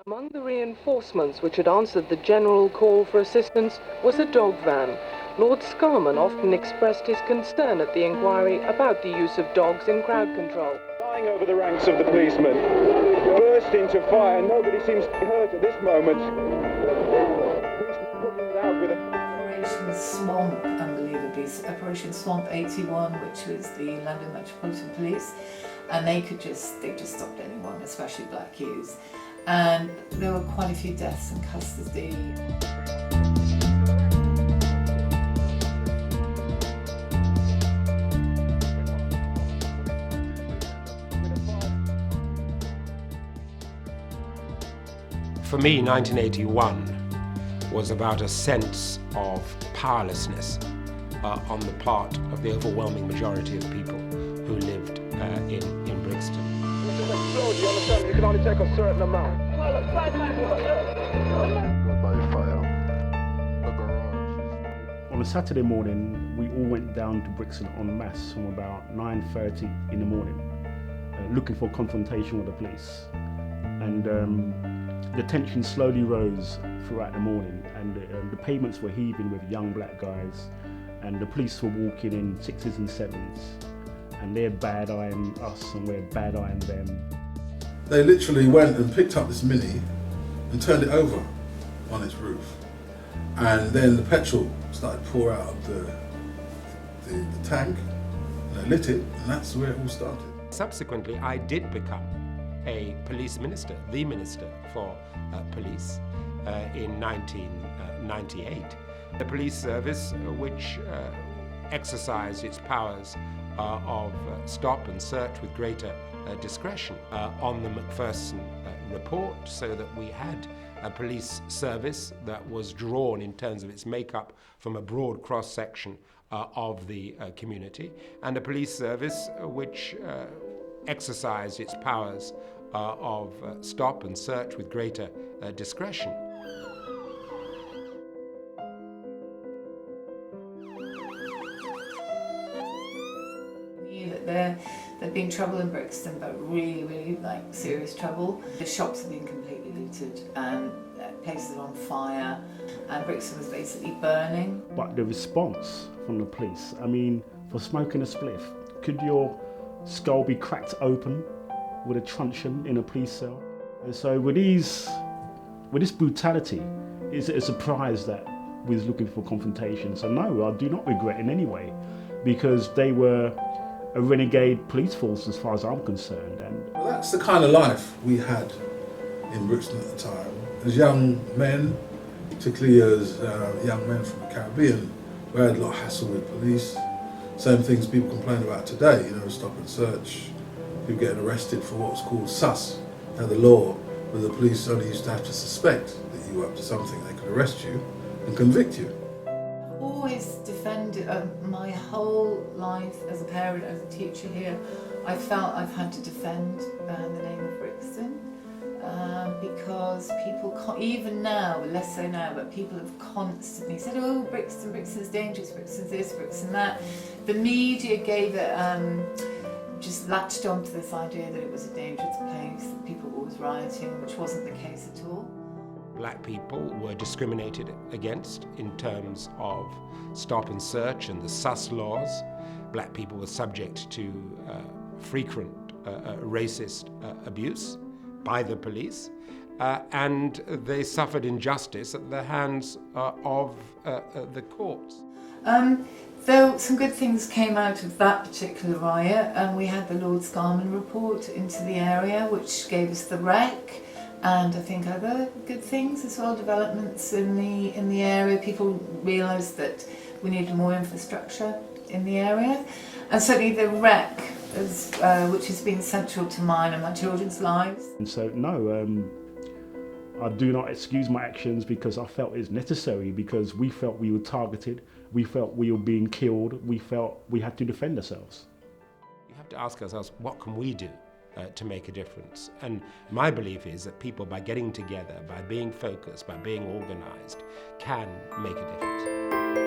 Among the reinforcements which had answered the general call for assistance was a dog van. Lord Scarman often expressed his concern at the inquiry about the use of dogs in crowd control. Flying over the ranks of the policemen, burst into fire. Nobody seems to be hurt at this moment. Putting it out with Operation Swamp, unbelievably, Operation Swamp 81, which was the London Metropolitan Police, and they just stopped anyone, especially black youths. And there were quite a few deaths in custody. For me, 1981 was about a sense of powerlessness on the part of the overwhelming majority of people who lived in Brixton. You understand? You can only take a certain amount. On a Saturday morning, we all went down to Brixton en masse from about 9:30 in the morning, looking for confrontation with the police. And the tension slowly rose throughout the morning, and the pavements were heaving with young black guys, and the police were walking in sixes and sevens, and they're bad-eyeing us and we're bad-eyeing them. They literally went and picked up this Mini and turned it over on its roof, and then the petrol started to pour out of the tank, and they lit it, and that's where it all started. Subsequently, I did become a police minister, the minister for police, in 1998. The police service, which exercised its powers of stop and search with greater discretion on the Macpherson report, so that we had a police service that was drawn in terms of its makeup from a broad cross-section of the community, and a police service which exercised its powers of stop and search with greater discretion. There'd been trouble in Brixton, but really serious trouble. The shops had been completely looted and places were on fire, and Brixton was basically burning. But the response from the police, I mean, for smoking a spliff, could your skull be cracked open with a truncheon in a police cell? And so with this brutality, is it a surprise that we was looking for confrontation? So no, I do not regret in any way, because they were a renegade police force as far as I'm concerned. And Well, that's the kind of life we had in Brixton at the time. As young men, particularly as young men from the Caribbean, we had a lot of hassle with police. Same things people complain about today, stop and search, people getting arrested for what's called sus. Now the law, where the police only used to have to suspect that you were up to something, they could arrest you and convict you. Always defended my whole life as a parent, as a teacher here. I felt I've had to defend the name of Brixton because people, even now, less so now, but people have constantly said, oh, Brixton's dangerous, Brixton's this, Brixton that. The media gave it, just latched onto this idea that it was a dangerous place, that people were always rioting, which wasn't the case at all. Black people were discriminated against in terms of stop and search and the sus laws. Black people were subject to frequent racist abuse by the police, and they suffered injustice at the hands of the courts. Though some good things came out of that particular riot, and we had the Lord Scarman report into the area, which gave us the wreck, and I think other good things as well, developments in the area. People realised that we needed more infrastructure in the area, and certainly the wreck, which has been central to mine and my children's lives. And so no, I do not excuse my actions, because I felt it's necessary, because we felt we were targeted, we felt we were being killed, we felt we had to defend ourselves. You have to ask ourselves, what can we do to make a difference? And my belief is that people, by getting together, by being focused, by being organised, can make a difference.